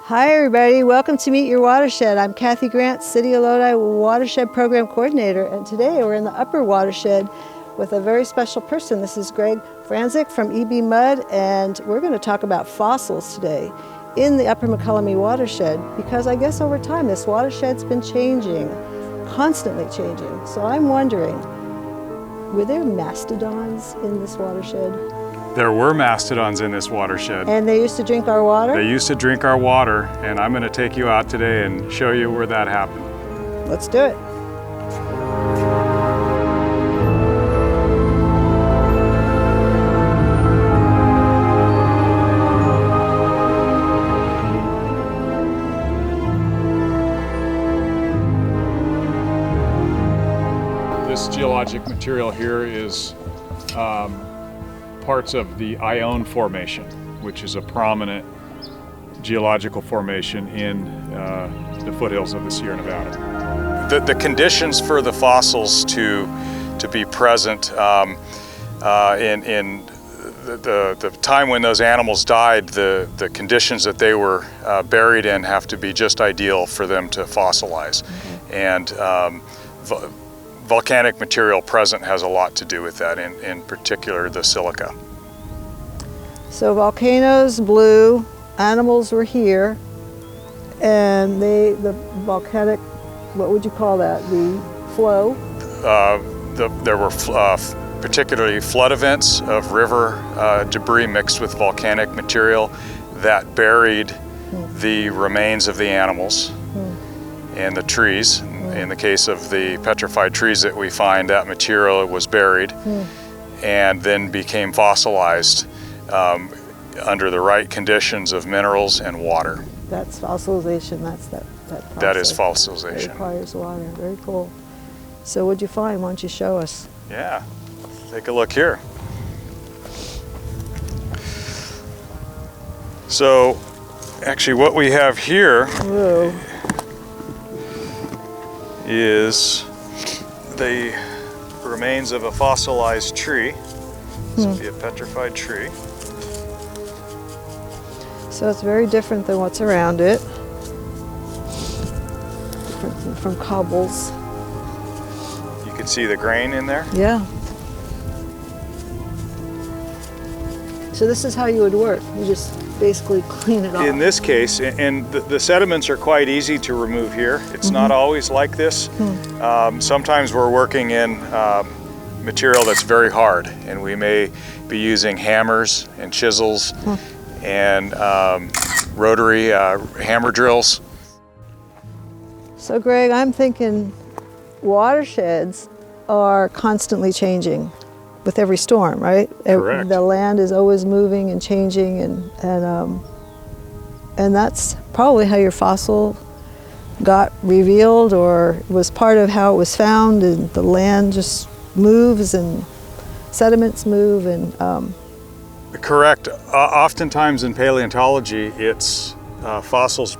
Hi everybody, welcome to Meet Your Watershed. I'm Kathy Grant, City of Lodi Watershed Program Coordinator, and today we're in the upper watershed with a very special person. This is Greg Francek from EBMUD, and we're going to talk about fossils today in the upper Mokelumne watershed, because I guess over time this watershed's been changing, constantly changing. So I'm wondering, were there mastodons in this watershed? There were mastodons in this watershed. And they used to drink our water? They used to drink our water, and I'm going to take you out today and show you where that happened. Let's do it. This geologic material here is parts of the Ione Formation, which is a prominent geological formation in the foothills of the Sierra Nevada. The conditions for the fossils to be present in the time when those animals died, the conditions that they were buried in have to be just ideal for them to fossilize. And volcanic material present has a lot to do with that, in particular the silica. So volcanoes blew, animals were here, and the volcanic, what would you call that, the flow? There were particularly flood events of river debris mixed with volcanic material that buried the remains of the animals and the trees. In the case of the petrified trees that we find, that material was buried and then became fossilized under the right conditions of minerals and water. That's fossilization, that's that process. That is fossilization. It requires water, very cool. So what'd you find? Why don't you show us? Yeah, take a look here. So actually what we have here is the remains of a fossilized tree. This would be a petrified tree. So it's very different than what's around it. Different from cobbles. You can see the grain in there? Yeah. So this is how you would work. You just basically clean it off. In this case, and the sediments are quite easy to remove here. It's not always like this. Sometimes we're working in material that's very hard, and we may be using hammers and chisels and rotary hammer drills. So Greg, I'm thinking watersheds are constantly changing with every storm, right? Correct. The land is always moving and changing, and that's probably how your fossil got revealed, or was part of how it was found, and the land just moves and sediments move and Correct. Oftentimes in paleontology, it's fossils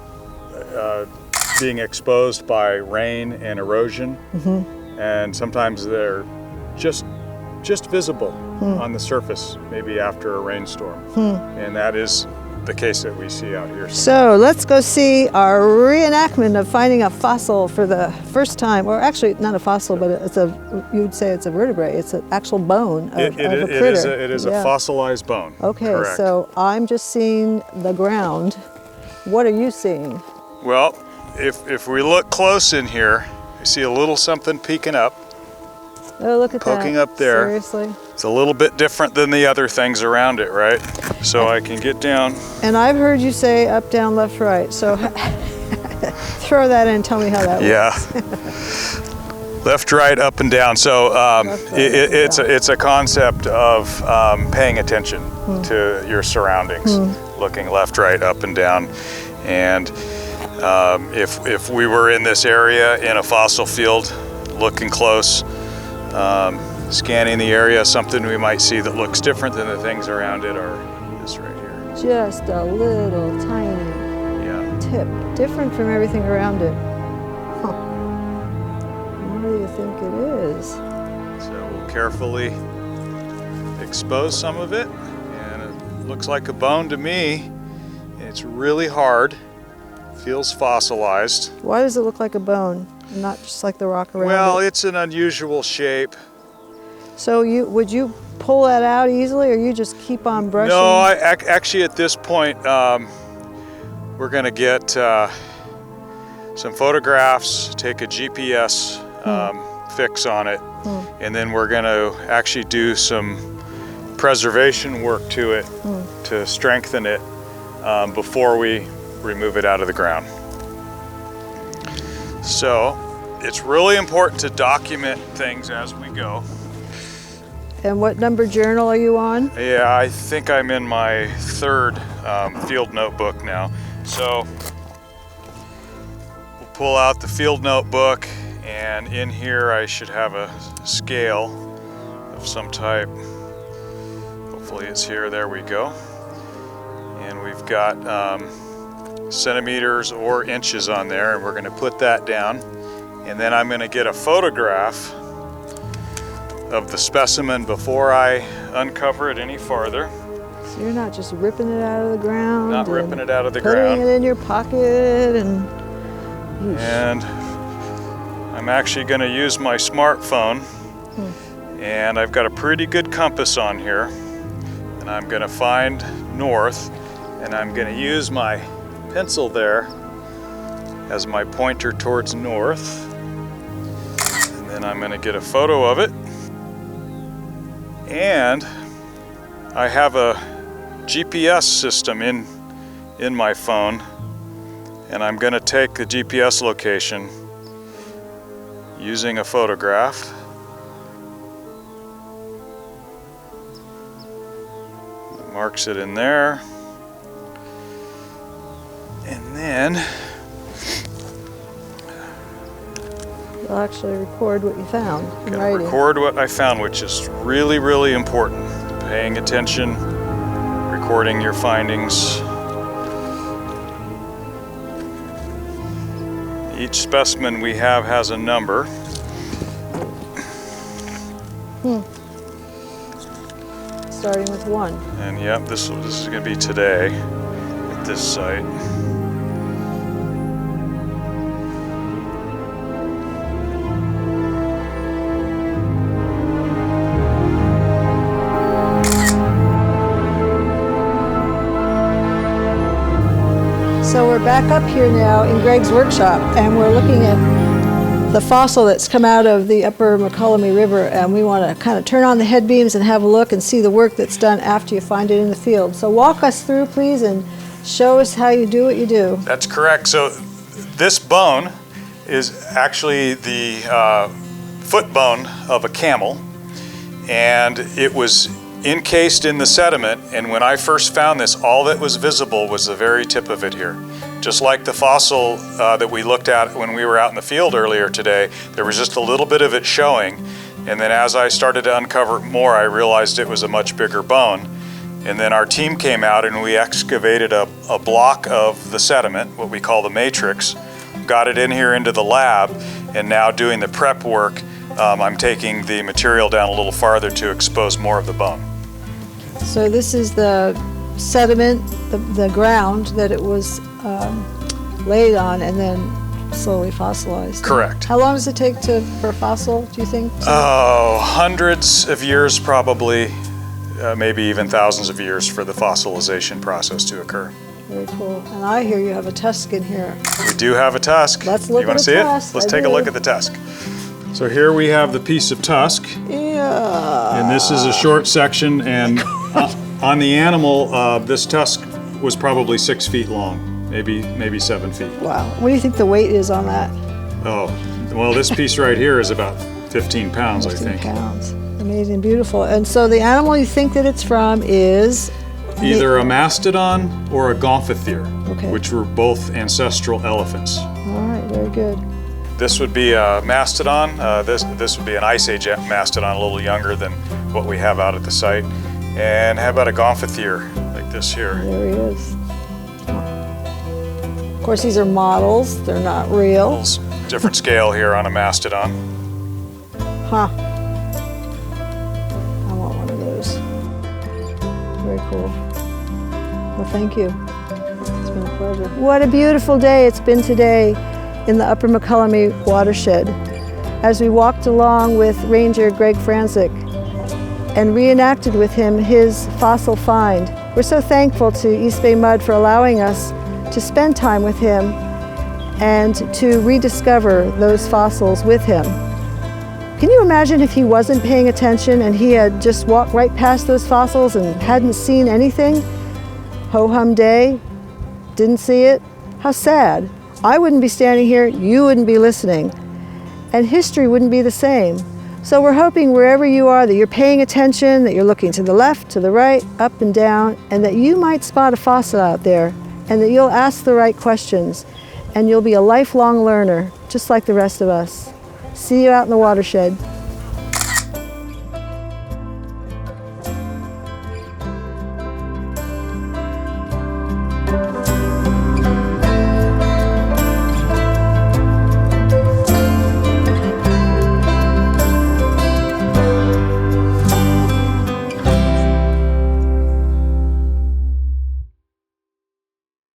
being exposed by rain and erosion, and sometimes they're just visible on the surface, maybe after a rainstorm, and that is the case that we see out here. So let's go see our reenactment of finding a fossil for the first time, or actually not a fossil, but you'd say it's a vertebrate. It's an actual bone of a critter. It is a fossilized bone. Okay, correct. So I'm just seeing the ground. What are you seeing? Well, if we look close in here, you see a little something peeking up. Oh, look at that. Poking up there. Seriously? It's a little bit different than the other things around it, right? So I can get down. And I've heard you say up, down, left, right. So throw that in and tell me how that works. Yeah. Left, right, up and down. So it's a concept of paying attention to your surroundings, looking left, right, up and down. And if we were in this area in a fossil field, looking close, scanning the area, something we might see that looks different than the things around it are this right here. Just a little tiny tip, different from everything around it. Huh. What do you think it is? So we'll carefully expose some of it, and it looks like a bone to me. It's really hard. Feels fossilized. Why does it look like a bone and not just like the rock around Well, it? it's an unusual shape. So would you pull that out easily, or you just keep on brushing? No, actually at this point, we're going to get some photographs, take a GPS fix on it, and then we're going to actually do some preservation work to it to strengthen it before we remove it out of the ground. So it's really important to document things as we go. And what number journal are you on? Yeah, I think I'm in my third field notebook now. So we'll pull out the field notebook, and in here I should have a scale of some type. Hopefully it's here, there we go. And we've got centimeters or inches on there, and we're going to put that down. And then I'm going to get a photograph of the specimen before I uncover it any farther. So you're not just ripping it out of the ground? Not ripping it out of the putting ground. it in your pocket and... And I'm actually going to use my smartphone, and I've got a pretty good compass on here, and I'm going to find north, and I'm going to use my pencil there as my pointer towards north, and then I'm going to get a photo of it. And I have a GPS system in my phone, and I'm going to take the GPS location using a photograph. It marks it in there. And then you'll actually record what you found in gonna writing. record what I found, which is really, really important. Paying attention, recording your findings. Each specimen we have has a number. Starting with 1. And yep, this is going to be today at this site. So we're back up here now in Greg's workshop, and we're looking at the fossil that's come out of the upper Mokelumne River, and we want to kind of turn on the head beams and have a look and see the work that's done after you find it in the field. So walk us through, please, and show us how you do what you do. That's correct. So this bone is actually the foot bone of a camel, and it was encased in the sediment, and when I first found this, all that was visible was the very tip of it here. Just like the fossil that we looked at when we were out in the field earlier today, there was just a little bit of it showing, and then as I started to uncover more, I realized it was a much bigger bone. And then our team came out and we excavated a block of the sediment, what we call the matrix, got it in here into the lab, and now doing the prep work, I'm taking the material down a little farther to expose more of the bone. So this is the sediment, the ground that it was laid on and then slowly fossilized. Correct. How long does it take for a fossil, do you think? Oh, hundreds of years probably, maybe even thousands of years for the fossilization process to occur. Very cool. And I hear you have a tusk in here. We do have a tusk. Let's look You want at to the see tusk. it? Let's I take a do. look at the tusk. So here we have the piece of tusk. Yeah. And this is a short section, and on the animal, this tusk was probably 6 feet long, maybe 7 feet. Wow. What do you think the weight is on that? Oh, well, this piece right here is about 15 pounds, 15 I think. pounds. Amazing, beautiful. And so the animal you think that it's from is? Either a mastodon or a gomphothere, Okay. which were both ancestral elephants. All right, very good. This would be a mastodon. This would be an Ice Age mastodon, a little younger than what we have out at the site. And how about a gomphothere, like this here? There he is. Of course, these are models. They're not real. Little different scale here on a mastodon. Huh. I want one of those. Very cool. Well, thank you. It's been a pleasure. What a beautiful day it's been today in the Upper Mokelumne Watershed as we walked along with Ranger Greg Francek and reenacted with him his fossil find. We're so thankful to East Bay Mud for allowing us to spend time with him and to rediscover those fossils with him. Can you imagine if he wasn't paying attention and he had just walked right past those fossils and hadn't seen anything? Ho-hum day, didn't see it? How sad. I wouldn't be standing here, you wouldn't be listening, and history wouldn't be the same. So we're hoping wherever you are that you're paying attention, that you're looking to the left, to the right, up and down, and that you might spot a fossil out there, and that you'll ask the right questions, and you'll be a lifelong learner, just like the rest of us. See you out in the watershed.